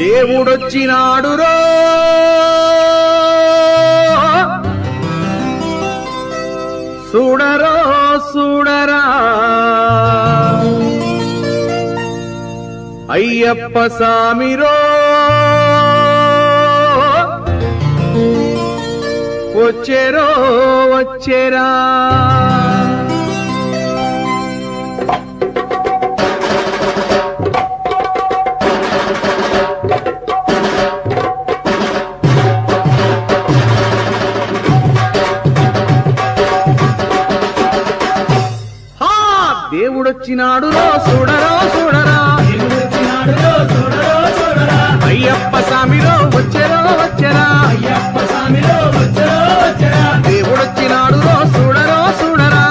దేవుడొచ్చినాడురో చూడరో చూడరా అయ్యప్ప సామిరో వచ్చేరో వచ్చేరా దేవుడొచ్చినాడురో చూడరో చూడరా అయ్యప్ప సామిరో వచ్చేరో వచ్చేరా దేవుడొచ్చినాడురో చూడరో చూడరా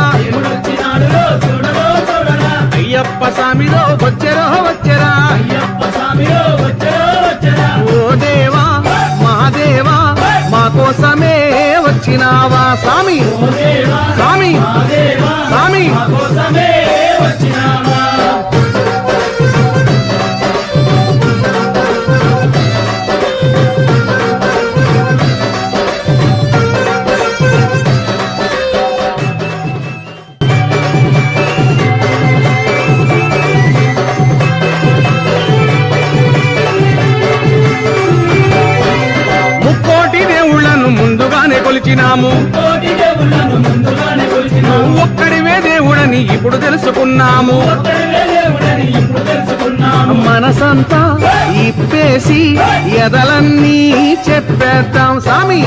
అయ్యప్ప సామిరో వచ్చేరో వచ్చేరా ఓ దేవా మా దేవా మా కోసమే వచ్చినావా స్వామి స్వామి స్వామి ముందుగానే కొలిచినాము ఒక్కడివే దేవుడని ఇప్పుడు తెలుసుకున్నాము మనసంతా ఇప్పేసి ఎదలన్నీ చెప్పేద్దాం స్వామి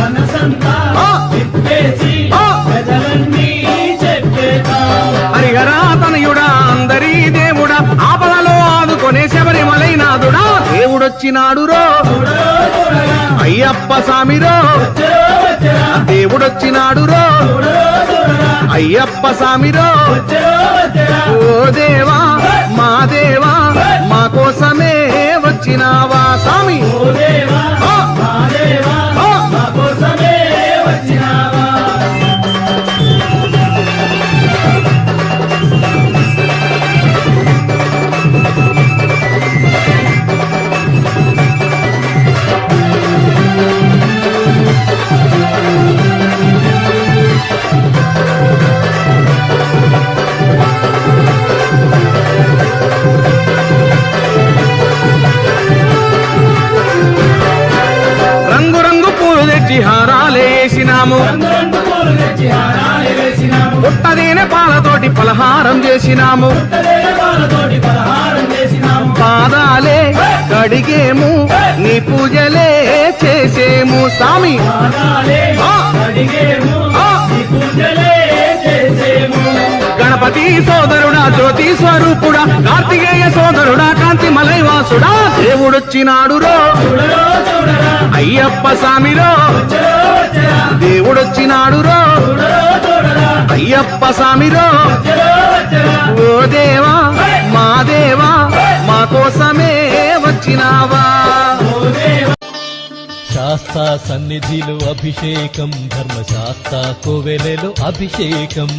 హరిహరా తనయుడా అందరీ దేవుడా ఆపదలో ఆదుకొనే శబరిమలైనాథుడా దేవుడొచ్చినాడురో అయ్యప్ప సామిరో దేవుడొచ్చినాడురో అయ్యప్ప సామిరో ఓ దేవా మా దేవా మా కోసమే వచ్చినావా స్వామి హారాలేసినాము పుట్టదేనే పాలతోటి పలహారం చేసినాము పాదాలే కడిగేము నీ పూజలే చేసేము స్వామి గణపతి సోదరుడా జ్యోతి స్వరూపుడా కార్తికేయ సోదరుడా కాంతి మలైవాసుడా దేవుడొచ్చినాడురో అయ్యప్ప సామిరో దేవుడొచ్చినాడురో అయ్యప్ప సామిరో ఓ దేవా మా దేవా మా కోసమే వచ్చినావా శాస్తా సన్నిధిలో అభిషేకం ధర్మశాస్త్ర కోవెలలో అభిషేకం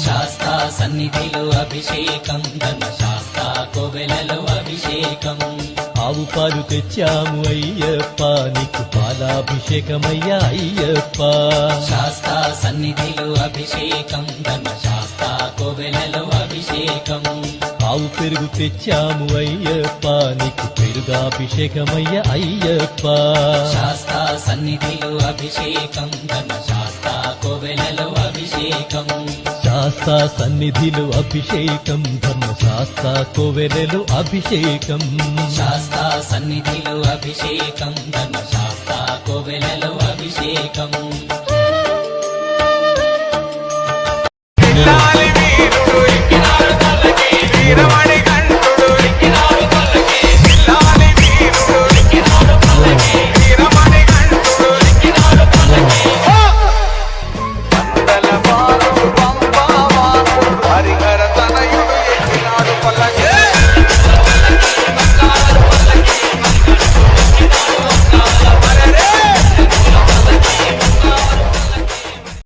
శాస్త్ర సన్నిధిలో అభిషేకం ధర్మశాస్త్ర కోవెలలో అభిషేకం ఆవు పాలు తెచ్చాము అయ్యప్ప నీకు పాలాభిషేకమయ్యా అయ్యప్ప శాస్త్ర సన్నిధిలో అభిషేకం ధర్మశాస్త్ర కోవెలలో అభిషేకం ఆవు పెరుగు తెచ్చాము అయ్యప్ప నీకు పెరుగాభిషేకమయ్యా అయ్యప్ప శాస్త్ర సన్నిధిలో అభిషేకం ధర్మశాస్త్ర కోవెలలో అభిషేకం శాస్త్ర సన్నిధిలో అభిషేకం ధర్మశాస్త్ర కోవెలలో అభిషేకం శాస్త్ర సన్నిధిలో అభిషేకం ధర్మశాస్త్ర కోవెలలో అభిషేకం